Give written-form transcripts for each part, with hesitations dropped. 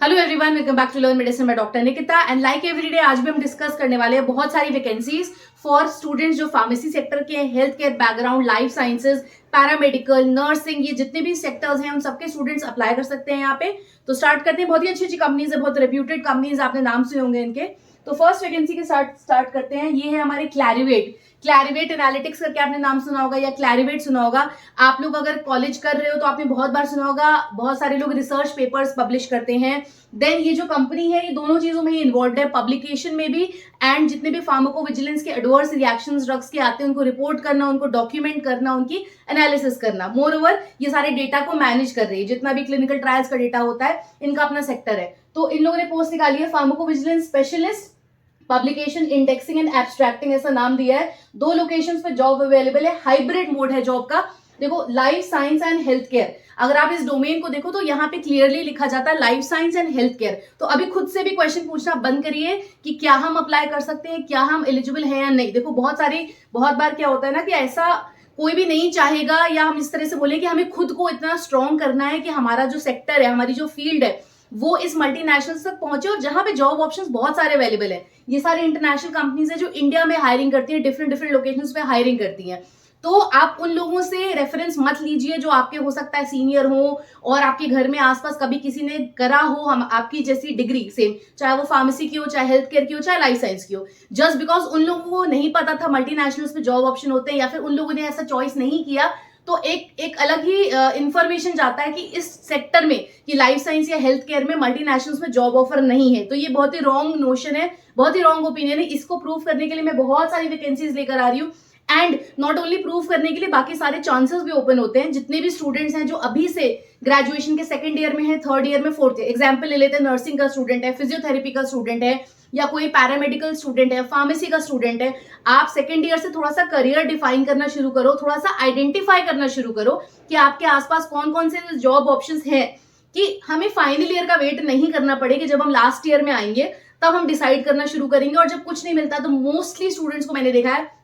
Hello everyone, welcome back to learn medicine by doctor Nikita. And like everyday आज भी हम discuss करने वाले हैं बहुत सारी वैकेंसीज फॉर स्टूडेंट्स जो फार्मेसी सेक्टर के, health care background, life sciences, paramedical, nursing, ये जितने भी सेक्टर्स हैं उन सबके स्टूडेंट्स अप्लाई कर सकते हैं यहाँ पे। तो स्टार्ट करते हैं। बहुत ही अच्छी अच्छी कंपनीज है, बहुत रेप्यूटेड कंपनीज, आपने नाम सुने होंगे इनके। तो फर्स्ट वैकेंसी के साथ स्टार्ट करते हैं। ये है हमारे क्लैरिवेट एनालिटिक्स करके आपने नाम सुना होगा या क्लैरिवेट सुना होगा। आप लोग अगर कॉलेज कर रहे हो तो आपने बहुत बार सुना होगा, बहुत सारे लोग रिसर्च पेपर्स पब्लिश करते हैं। देन ये जो कंपनी है ये दोनों चीजों में ही इन्वॉल्व है, पब्लिकेशन में भी एंड जितने भी फार्माकोविजिलेंस के एडवर्स रिएक्शंस ड्रग्स के आते हैं उनको रिपोर्ट करना, उनको डॉक्यूमेंट करना, उनकी एनालिसिस करना। मोर ओवर ये सारे डेटा को मैनेज कर रही है, जितना भी क्लिनिकल ट्रायल्स का डेटा होता है इनका अपना सेक्टर है। तो इन लोगों ने पोस्ट निकाली है pharmacovigilance specialist, publication, indexing and abstracting, ऐसा नाम दिया है। 2 लोकेशंस पे जॉब अवेलेबल है, हाइब्रिड मोड है जॉब का। देखो, life science and health care, अगर आप इस डोमेन को देखो तो यहाँ पे क्लियरली लिखा जाता है life science and health care. तो अभी खुद से भी क्वेश्चन पूछना बंद करिए कि क्या हम अप्लाई कर सकते हैं, क्या हम एलिजिबल हैं या नहीं। देखो बहुत बार क्या होता है ना कि ऐसा कोई भी नहीं चाहेगा, या हम इस तरह से बोले कि हमें खुद को इतना स्ट्रॉन्ग करना है कि हमारा जो सेक्टर है, हमारी जो फील्ड है वो इस मल्टीनेशनल तक पहुंचे, और जहां पे जॉब ऑप्शंस बहुत सारे अवेलेबल है। ये सारी इंटरनेशनल कंपनीज है जो इंडिया में हायरिंग करती है, डिफरेंट डिफरेंट लोकेशंस पे हायरिंग करती हैं। तो आप उन लोगों से रेफरेंस मत लीजिए जो आपके हो सकता है सीनियर हो और आपके घर में आसपास कभी किसी ने करा हो हम आपकी जैसी डिग्री सेम, चाहे वो फार्मेसी की हो, चाहे हेल्थ केयर की हो, चाहे लाइफ साइंस की हो। जस्ट बिकॉज उन लोगों को नहीं पता था मल्टीनेशनल्स में जॉब ऑप्शन होते हैं, या फिर उन लोगों ने ऐसा चॉइस नहीं किया, तो एक अलग ही इंफॉर्मेशन जाता है कि इस सेक्टर में, कि लाइफ साइंस या हेल्थ केयर में मल्टीनेशनल्स में जॉब ऑफर नहीं है। तो ये बहुत ही रॉन्ग नोशन है, बहुत ही रॉन्ग ओपिनियन है। इसको प्रूव करने के लिए मैं बहुत सारी वैकेंसीज लेकर आ रही हूँ। एंड नॉट ओनली प्रूव करने के लिए, बाकी सारे चांसेस भी ओपन होते हैं। जितने भी स्टूडेंट्स हैं जो अभी से ग्रेजुएशन के सेकंड ईयर में है, थर्ड ईयर में, फोर्थ ईयर, एग्जाम्पल ले लेते हैं, नर्सिंग का स्टूडेंट है, फिजियोथेरेपी का स्टूडेंट है, या कोई पैरामेडिकल स्टूडेंट है, फार्मेसी का स्टूडेंट है। आप सेकंड ईयर से थोड़ा सा करियर डिफाइन करना शुरू करो, थोड़ा सा आइडेंटिफाई करना शुरू करो कि आपके आसपास कौन कौन से जॉब ऑप्शंस हैं, कि हमें फाइनल ईयर का वेट नहीं करना पड़े कि जब हम लास्ट ईयर में आएंगे तब हम डिसाइड करना शुरू करेंगे। और जब कुछ नहीं मिलता तो मोस्टली स्टूडेंट्स को मैंने देखा है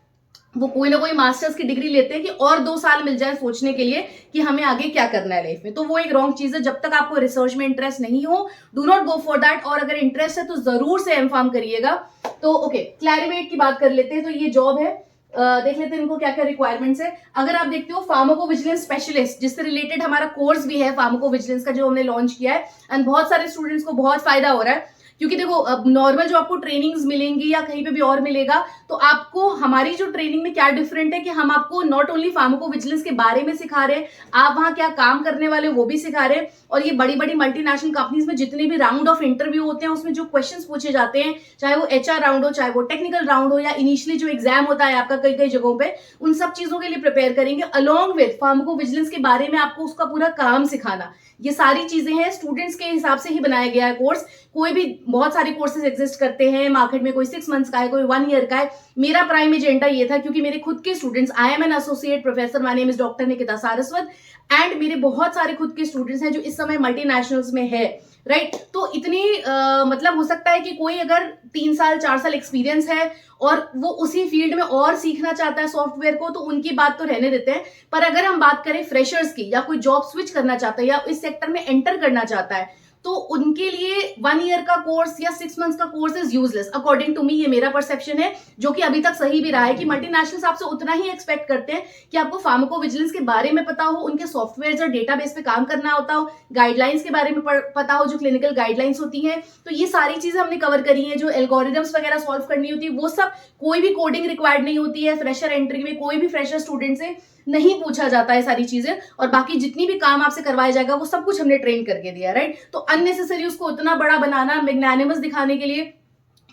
वो कोई ना कोई मास्टर्स की डिग्री लेते हैं कि और 2 साल मिल जाए सोचने के लिए कि हमें आगे क्या करना है लाइफ में। तो वो एक रॉन्ग चीज है। जब तक आपको रिसर्च में इंटरेस्ट नहीं हो, do not go for that. और अगर इंटरेस्ट है तो जरूर से एमफार्म करिएगा। तो ओके, क्लैरिवेट की बात कर लेते हैं। तो ये जॉब है, देख लेते हैं इनको क्या क्या रिक्वायरमेंट्स है। अगर आप देखते हो फार्माकोविजिलेंस स्पेशलिस्ट, जिससे रिलेटेड हमारा कोर्स भी है फार्माकोविजिलेंस का, जो हमने लॉन्च किया है, एंड बहुत सारे स्टूडेंट्स को बहुत फायदा हो रहा है। क्योंकि देखो, अब नॉर्मल जो आपको ट्रेनिंग्स मिलेंगी या कहीं पे भी और मिलेगा, तो आपको हमारी जो ट्रेनिंग में क्या डिफरेंट है कि हम आपको नॉट ओनली फार्माकोविजिलेंस के बारे में सिखा रहे हैं, आप वहां क्या काम करने वाले हो वो भी सिखा रहे हैं। और ये बड़ी बड़ी मल्टीनेशनल कंपनीज में जितने भी राउंड ऑफ इंटरव्यू होते हैं उसमें जो क्वेश्चंस पूछे जाते हैं, चाहे वो HR राउंड हो, चाहे वो टेक्निकल राउंड हो, या इनिशियली जो एग्जाम होता है आपका कई कई जगहों पे, उन सब चीजों के लिए प्रिपेयर करेंगे, अलॉन्ग विद फार्माकोविजिलेंस के बारे में आपको उसका पूरा काम सिखाना। ये सारी चीजें हैं, स्टूडेंट्स के हिसाब से ही बनाया गया है कोर्स। कोई भी, बहुत सारे कोर्सेज एग्जिस्ट करते हैं मार्केट में, कोई 6 मंथ्स का है, कोई 1 ईयर का है। मेरा प्राइम एजेंडा ये था, क्योंकि मेरे खुद के students, I am an associate professor, my name is doctor Nikita Saraswat, and मेरे बहुत सारे खुद के स्टूडेंट्स हैं जो इस समय मल्टीनेशनल्स में है, राइट। तो इतनी मतलब हो सकता है कि कोई अगर 3 साल 4 साल एक्सपीरियंस है और वो उसी फील्ड में और सीखना चाहता है सॉफ्टवेयर को, तो उनकी बात तो रहने देते हैं। पर अगर हम बात करें फ्रेशर्स की, या कोई जॉब स्विच करना चाहता है या इस सेक्टर में एंटर करना चाहता है, तो उनके लिए 1 ईयर का कोर्स या 6 मंथ्स का course is useless according to me. ये मेरा परसेप्शन है, जो कि अभी तक सही भी रहा है, कि मल्टीनेशनल्स आपसे उतना ही एक्सपेक्ट करते हैं कि आपको फार्माकोविजिलेंस के बारे में पता हो, उनके सॉफ्टवेयर और डेटाबेस पे काम करना होता हो, गाइडलाइंस के बारे में पता हो, जो क्लिनिकल गाइडलाइंस होती हैं। तो ये सारी चीजें हमने कवर करी है। जो एल्गोरिथम्स वगैरह सॉल्व करनी होती है वो सब, कोई भी कोडिंग रिक्वायर्ड नहीं होती है। फ्रेशर एंट्री में कोई भी फ्रेशर स्टूडेंट से नहीं पूछा जाता है सारी चीजें, और बाकी जितनी भी काम आपसे करवाया जाएगा वो सब कुछ हमने ट्रेन करके दिया, राइट। तो अननेसेसरी उसको उतना बड़ा बनाना, मैग्नानिमस दिखाने के लिए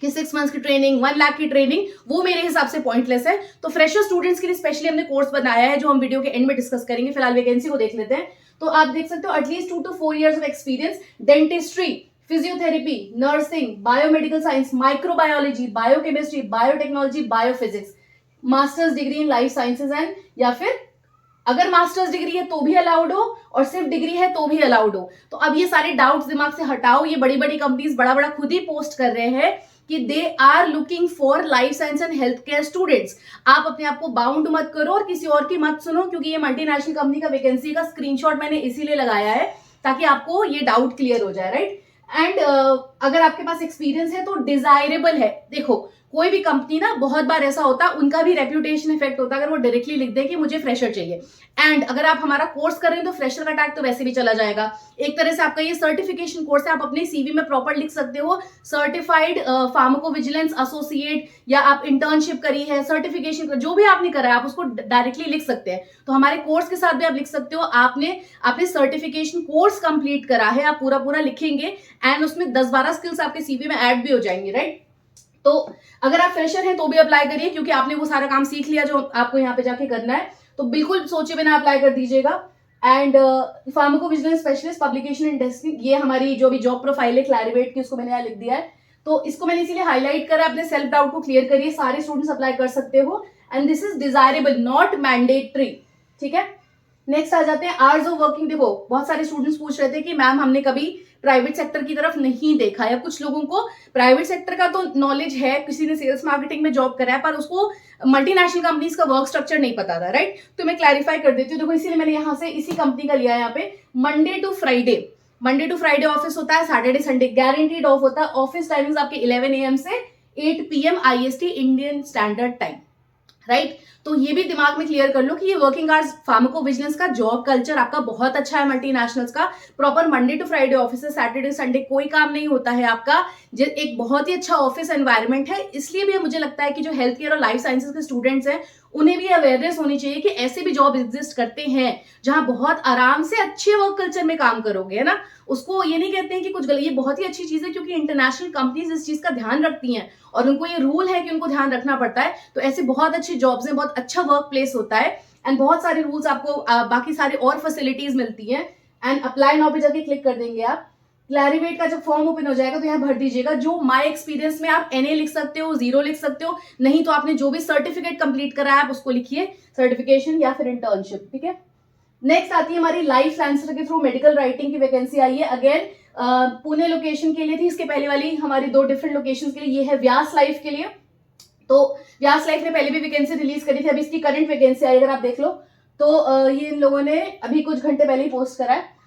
कि 6 मंथ्स की ट्रेनिंग, 1 लाख की ट्रेनिंग, वो मेरे हिसाब से पॉइंटलेस है। तो फ्रेशर स्टूडेंट्स के लिए स्पेशली हमने कोर्स बनाया है, जो हम वीडियो के एंड में डिस्कस करेंगे। फिलहाल वैकेंसी को देख लेते हैं। तो आप देख सकते हो at least 2 to 4 years of experience, dentistry, physiotherapy, nursing, biomedical science, microbiology, biochemistry, biotechnology, biophysics, masters degree in life sciences and, या फिर अगर मास्टर्स डिग्री है तो भी अलाउड हो, और सिर्फ डिग्री है तो भी अलाउड हो। तो अब ये सारे डाउट्स दिमाग से हटाओ। ये बड़ी बड़ी कंपनीज बड़ा बड़ा खुद ही पोस्ट कर रहे हैं कि they are looking for life science and health care students. आप अपने आप को बाउंड मत करो और किसी और की मत सुनो, क्योंकि ये मल्टीनेशनल कंपनी का वैकेंसी का स्क्रीनशॉट मैंने इसीलिए लगाया है ताकि आपको ये डाउट क्लियर हो जाए, राइट। एंड अगर आपके पास एक्सपीरियंस है तो डिजायरेबल है। देखो कोई भी कंपनी ना बहुत बार ऐसा होता है, उनका भी रेप्यूटेशन इफेक्ट होता है अगर वो डायरेक्टली लिख दे कि मुझे फ्रेशर चाहिए। एंड अगर आप हमारा कोर्स कर रहे हैं तो फ्रेशर का टैग तो वैसे भी चला जाएगा। एक तरह से आपका ये सर्टिफिकेशन कोर्स है, आप अपने सीवी में प्रॉपर लिख सकते हो सर्टिफाइड फार्माकोविजिलेंस एसोसिएट, या आप इंटर्नशिप करी है, सर्टिफिकेशन जो भी आपने करा है आप उसको डायरेक्टली लिख सकते हैं। तो हमारे कोर्स के साथ भी आप लिख सकते हो आपने सर्टिफिकेशन कोर्स कंप्लीट करा है, आप पूरा पूरा लिखेंगे एंड उसमें 10-12 स्किल्स आपके सीवी में ऐड भी हो जाएंगे, राइट। तो अगर आप फ्रेशर हैं तो भी अप्लाई करिए, क्योंकि आपने वो सारा काम सीख लिया जो आपको यहाँ पे जाके करना है। तो बिल्कुल सोचे बिना अप्लाई कर दीजिएगा। And pharmacovigilance specialist publication and testing, ये हमारी जो भी जॉब प्रोफाइल है क्लैरिवेट की, उसको मैंने यहाँ लिख दिया है। तो इसको मैंने इसीलिए हाईलाइट करा, अपने सेल्फ डाउट को क्लियर करिए, सारे स्टूडेंट्स अप्लाई कर सकते हो and this is desirable not mandatory, ठीक है। नेक्स्ट आ जाते हैं आवर्स ऑफ वर्किंग। देखो बहुत सारे स्टूडेंट्स पूछ रहे थे कि मैम हमने कभी प्राइवेट सेक्टर की तरफ नहीं देखा, या कुछ लोगों को प्राइवेट सेक्टर का तो नॉलेज है, किसी ने सेल्स मार्केटिंग में जॉब करा है पर उसको मल्टीनेशनल कंपनीज का वर्क स्ट्रक्चर नहीं पता था, राइट। तो मैं क्लैरिफाई कर देती हूँ। देखो इसीलिए मैंने यहाँ से इसी कंपनी का लिया है। यहाँ पे मंडे टू फ्राइडे ऑफिस होता है, सैटरडे संडे गारंटीड ऑफ होता है। ऑफिस टाइमिंग्स आपके 11 AM से 8 PM IST Indian standard time, right. तो ये भी दिमाग में क्लियर कर लो कि ये वर्किंग आवर्स फार्माकोविजिलेंस का जॉब कल्चर आपका बहुत अच्छा है, मल्टीनेशनल्स का proper Monday to Friday office है, सैटरडे संडे कोई काम नहीं होता है आपका। एक बहुत ही अच्छा ऑफिस एनवायरनमेंट है। इसलिए भी मुझे लगता है कि जो हेल्थ केयर और लाइफ साइंसेज के स्टूडेंट्स हैं उन्हें भी अवेयरनेस होनी चाहिए कि ऐसे भी जॉब एग्जिस्ट करते हैं जहां बहुत आराम से अच्छे वर्क कल्चर में काम करोगे, है ना। उसको ये नहीं कहते हैं कि कुछ गलत, ये बहुत ही अच्छी चीज है क्योंकि इंटरनेशनल कंपनीज इस चीज का ध्यान रखती हैं और उनको ये रूल है कि उनको ध्यान रखना पड़ता है। तो ऐसे बहुत अच्छी जॉब्स हैं, बहुत अच्छा वर्क प्लेस होता है एंड बहुत सारे रूल्स आपको बाकी सारे और फैसिलिटीज मिलती हैं। एंड अप्लाई नाउ पे जाके क्लिक कर देंगे आप। क्लैरिवेट का जब फॉर्म ओपन हो जाएगा तो यहाँ भर दीजिएगा जो माय एक्सपीरियंस में आप NA लिख सकते हो, 0 लिख सकते हो, नहीं तो आपने जो भी सर्टिफिकेट कंप्लीट करा है आप उसको लिखिए, सर्टिफिकेशन या फिर इंटर्नशिप, ठीक है। नेक्स्ट आती है हमारी लाइफ साइंसेस के थ्रू मेडिकल राइटिंग की वैकेंसी आई है। अगेन पुणे लोकेशन के लिए थी, इसके पहले वाली हमारी 2 डिफरेंट लोकेशन के लिए। ये है व्यास लाइफ के लिए। तो व्यास लाइफ ने पहले भी वैकेंसी रिलीज करी थी, अभी इसकी करंट वैकेंसी आई अगर आप देख लो तो ये इन लोगों ने अभी कुछ घंटे पहले ही पोस्ट करा है।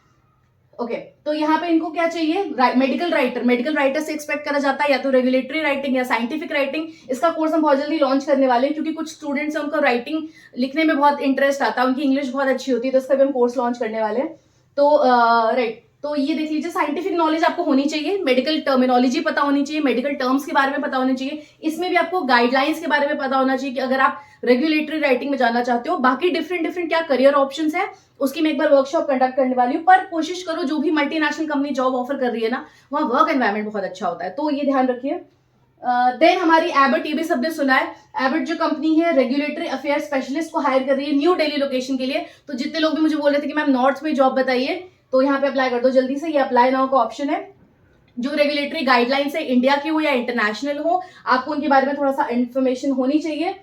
ओके तो यहाँ पे इनको क्या चाहिए, मेडिकल राइटर से एक्सपेक्ट करा जाता है या तो रेगुलेटरी राइटिंग या साइंटिफिक राइटिंग। इसका कोर्स हम बहुत जल्दी लॉन्च करने वाले हैं क्योंकि कुछ स्टूडेंट्स हैं उनको राइटिंग लिखने में बहुत इंटरेस्ट आता है, उनकी इंग्लिश बहुत अच्छी होती है, तो इसका भी हम कोर्स लॉन्च करने वाले हैं। तो राइट, तो ये देख लीजिए, साइंटिफिक नॉलेज आपको होनी चाहिए, मेडिकल टर्मिनोलॉजी पता होनी चाहिए, मेडिकल टर्म्स के बारे में पता होनी चाहिए, इसमें भी आपको गाइडलाइंस के बारे में पता होना चाहिए कि अगर आप रेगुलेटरी राइटिंग में जाना चाहते हो। बाकी डिफरेंट क्या करियर ऑप्शंस है उसकी मैं एक बार वर्कशॉप कंडक्ट करने वाली हूँ, पर कोशिश करो जो भी मल्टीनेशनल कंपनी जॉब ऑफर कर रही है ना वहाँ वर्क एनवायरनमेंट बहुत अच्छा होता है, तो ये ध्यान रखिए। देन हमारी एबट, ये भी सबने सुना है, एबट जो कंपनी है रेगुलेटरी अफेयर स्पेशलिस्ट को हायर कर रही है न्यू दिल्ली लोकेशन के लिए। तो जितने लोग भी मुझे बोल रहे थे कि मैम नॉर्थ में जॉब बताइए, तो यहाँ पे अप्लाई कर दो जल्दी से, ये अप्लाई नाउ का ऑप्शन है। जो रेगुलेटरी गाइडलाइंस है इंडिया की हो या इंटरनेशनल हो, आपको उनके बारे में थोड़ा सा इन्फॉर्मेशन होनी चाहिए।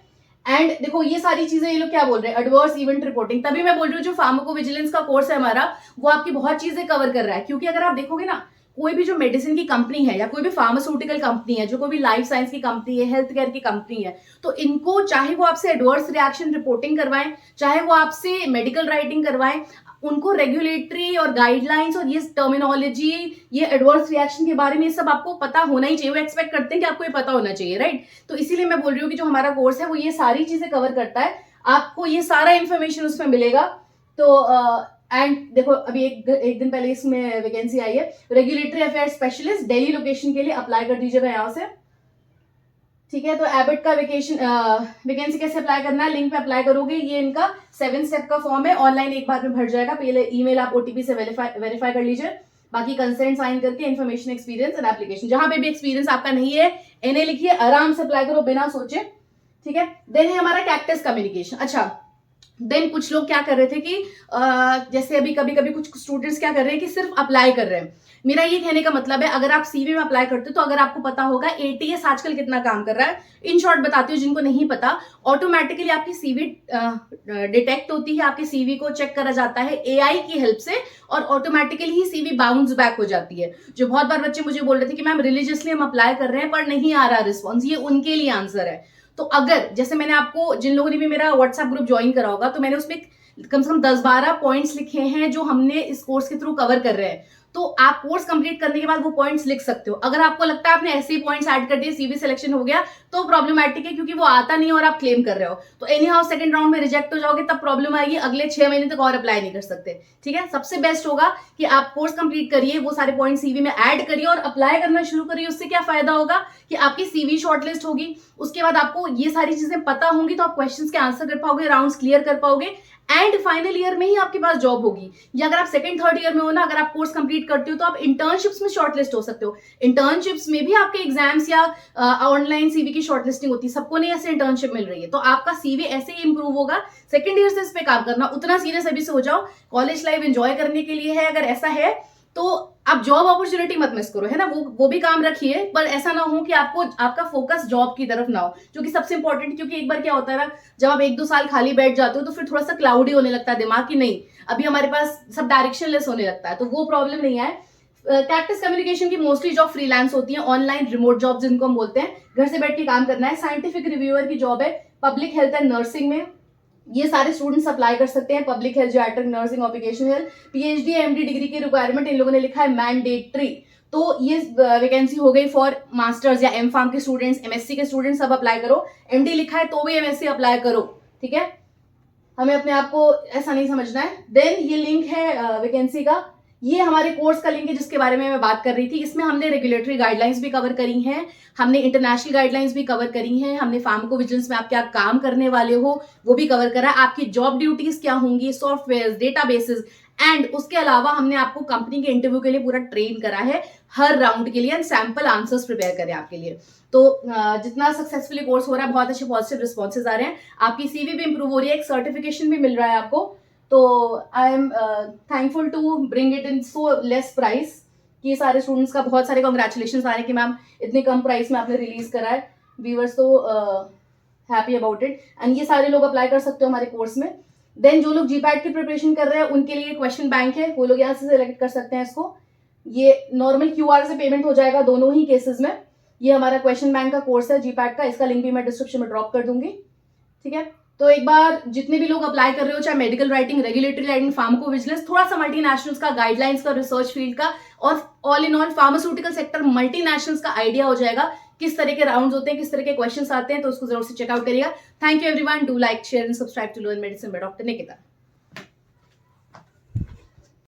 एंड देखो ये सारी चीजें ये लोग क्या बोल रहे हैं, एडवर्स इवेंट रिपोर्टिंग, तभी मैं बोल रही हूँ जो फार्माकोविजिलेंस का कोर्स है हमारा वो आपकी बहुत चीजें कवर कर रहा है। क्योंकि अगर आप देखोगे ना, कोई भी जो मेडिसिन की कंपनी है या कोई भी फार्मास्यूटिकल कंपनी है, जो कोई भी लाइफ साइंस की कंपनी है, हेल्थ केयर की कंपनी है, तो इनको चाहे वो आपसे एडवर्स रिएक्शन रिपोर्टिंग करवाएं, चाहे वो आपसे मेडिकल राइटिंग करवाएं, उनको रेगुलेटरी और गाइडलाइंस और ये टर्मिनोलॉजी, ये एडवर्स रिएक्शन के बारे में ये सब आपको पता होना ही चाहिए। वो एक्सपेक्ट करते हैं कि आपको ये पता होना चाहिए, राइट। तो इसीलिए मैं बोल रही हूँ कि जो हमारा कोर्स है वो ये सारी चीजें कवर करता है, आपको ये सारा इंफॉर्मेशन उसमें मिलेगा। तो एंड देखो अभी एक दिन पहले इसमें वैकेंसी आई है, regulatory affair specialist Delhi location के लिए, अप्लाई कर दीजिएगा यहाँ से, ठीक है। तो एबट का वैकेंसी कैसे अप्लाई करना है, लिंक पे अप्लाई करोगे, ये इनका 7 स्टेप का फॉर्म है, ऑनलाइन एक बार में भर जाएगा। पहले ईमेल आप OTP से वेरीफाई कर लीजिए, बाकी कंसेंट साइन करके इन्फॉर्मेशन, एक्सपीरियंस एंड एप्लीकेशन, जहां पे भी एक्सपीरियंस आपका नहीं है NA लिखिए, आराम से अप्लाई करो बिना सोचे, ठीक है। देन है हमारा कैक्टस कम्युनिकेशन। अच्छा, देन कुछ लोग क्या कर रहे थे कि जैसे अभी कभी कभी कुछ स्टूडेंट्स क्या कर रहे हैं कि सिर्फ अप्लाई कर रहे हैं। मेरा ये कहने का मतलब है, अगर आप CV में अप्लाई करते हो तो अगर आपको पता होगा ATS आजकल कितना काम कर रहा है, इन शॉर्ट बताती हूँ जिनको नहीं पता, ऑटोमेटिकली आपकी CV डिटेक्ट होती है, आपके CV को चेक करा जाता है AI की हेल्प से, और ऑटोमेटिकली ही CV बाउंस बैक हो जाती है। जो बहुत बार बच्चे मुझे बोल रहे थे कि मैम रिलीजियसली हम अप्लाई कर रहे हैं पर नहीं आ रहा रिस्पॉन्स, ये उनके लिए आंसर है। तो अगर जैसे मैंने आपको, जिन लोगों ने भी मेरा व्हाट्सएप ग्रुप ज्वाइन करा होगा, तो मैंने उसमें कम से कम 10-12 पॉइंट्स लिखे हैं जो हमने इस कोर्स के थ्रू कवर कर रहे हैं। तो आप कोर्स कंप्लीट करने के बाद वो पॉइंट्स लिख सकते हो। अगर आपको लगता है आपने ऐसे ही पॉइंट्स ऐड कर दिए, सीवी सिलेक्शन हो गया, तो प्रॉब्लमैटिक है, क्योंकि वो आता नहीं और आप क्लेम कर रहे हो, तो एनी हाउ सेकंड राउंड में रिजेक्ट हो जाओगे, तब प्रॉब्लम आएगी, अगले 6 महीने तक और अप्लाई नहीं कर सकते। ठीक है, सबसे बेस्ट होगा कि आप कोर्स कंप्लीट करिए, वो सारे पॉइंट सीवी में ऐड करिए और अप्लाई करना शुरू करिए। उससे क्या फायदा होगा कि आपकी सीवी शॉर्टलिस्ट होगी, उसके बाद आपको ये सारी चीजें पता होंगी, तो आप क्वेश्चंस के आंसर कर पाओगे, राउंड्स क्लियर कर पाओगे, एंड फाइनल ईयर में ही आपके पास जॉब होगी। या अगर आप सेकंड थर्ड ईयर में हो ना, अगर आप कोर्स कंप्लीट करते हो, तो आप इंटर्नशिप्स में शॉर्टलिस्ट हो सकते हो। इंटर्नशिप्स में भी आपके एग्जाम्स या ऑनलाइन सीवी की शॉर्टलिस्टिंग होती है, सबको नहीं ऐसे इंटर्नशिप मिल रही है, तो आपका सीवी ऐसे ही इंप्रूव होगा। सेकंड ईयर से इस पे काम करना, उतना सीरियस अभी से हो जाओ, कॉलेज लाइफ एंजॉय करने के लिए है। अगर ऐसा है तो आप जॉब अपॉर्चुनिटी मत मिस करो, है ना, वो भी काम रखिए, पर ऐसा ना हो कि आपको आपका फोकस जॉब की तरफ ना हो, जो कि सबसे इंपॉर्टेंट। क्योंकि एक बार क्या होता है ना, जब आप 1-2 साल खाली बैठ जाते हो, तो फिर थोड़ा सा क्लाउडी होने लगता है दिमाग की, नहीं अभी हमारे पास सब डायरेक्शनलेस होने लगता है, तो वो प्रॉब्लम नहीं है। कैक्टस कम्युनिकेशन की मोस्टली जॉब फ्रीलांस होती है, ऑनलाइन रिमोट जॉब जिनको हम बोलते हैं, घर से बैठ के काम करना है। साइंटिफिक रिव्यूअर की जॉब है पब्लिक हेल्थ एंड नर्सिंग में, ये सारे स्टूडेंट्स अप्लाई कर सकते हैं। Public health, geriatric nursing, occupational health, PhD MD degree की रिक्वायरमेंट इन लोगों ने लिखा है मैंडेटरी, तो ये वैकेंसी हो गई फॉर मास्टर्स या एम फार्म के स्टूडेंट्स, एमएससी के स्टूडेंट्स सब अप्लाई करो। एमडी लिखा है तो भी एमएससी अप्लाई करो, ठीक है, हमें अपने आप को ऐसा नहीं समझना है। देन ये लिंक है वैकेंसी का, ये हमारे कोर्स का लिंक है जिसके बारे में मैं बात कर रही थी। इसमें हमने रेगुलेटरी गाइडलाइंस भी कवर करी हैं, हमने इंटरनेशनल गाइडलाइंस भी कवर करी हैं, हमने फार्माकोविजिलेंस में आप क्या काम करने वाले हो वो भी कवर करा, आपकी जॉब ड्यूटीज क्या होंगी, सॉफ्टवेयर, डेटाबेसेस, एंड उसके अलावा हमने आपको कंपनी के इंटरव्यू के लिए पूरा ट्रेन करा है हर राउंड के लिए, एंड सैंपल आंसर्स प्रिपेयर करें आपके लिए। तो जितना सक्सेसफुली कोर्स हो रहा है, बहुत अच्छे पॉजिटिव रिस्पॉन्सेज आ रहे हैं, आपकी सीवी भी इंप्रूव हो रही है, एक सर्टिफिकेशन भी मिल रहा है आपको। तो I am thankful to bring it in so less price, कि सारे स्टूडेंट्स का बहुत सारे कॉन्ग्रेचुलेशन आ रहे हैं कि मैम इतने कम प्राइस में आपने रिलीज करा है, we were so happy about it. And ये सारे लोग अप्लाई कर सकते हो हमारे कोर्स में। देन जो लोग जीपैट की प्रिपरेशन कर रहे हैं उनके लिए क्वेश्चन बैंक है, वो लोग यहाँ से सिलेक्ट कर सकते हैं इसको। ये नॉर्मल क्यूआर से पेमेंट हो जाएगा दोनों ही केसेस में। ये हमारा क्वेश्चन बैंक का कोर्स है जीपैट का, इसका लिंक भी मैं डिस्क्रिप्शन में ड्रॉप कर दूंगी, ठीक है। तो एक बार जितने भी लोग अप्लाई कर रहे हो, चाहे medical writing, regulatory writing, pharmacovigilance, थोड़ा सा मल्टीनेशनल्स का, गाइडलाइंस का, रिसर्च फील्ड का, और all in all pharmaceutical sector, multinationals का आइडिया हो जाएगा, किस तरह के राउंड्स होते हैं, किस तरह के क्वेश्चंस आते हैं, तो उसको जरूर से चेकआउट करिएगा। Thank you everyone, do like, share and subscribe to learn medicine by doctor Nikita.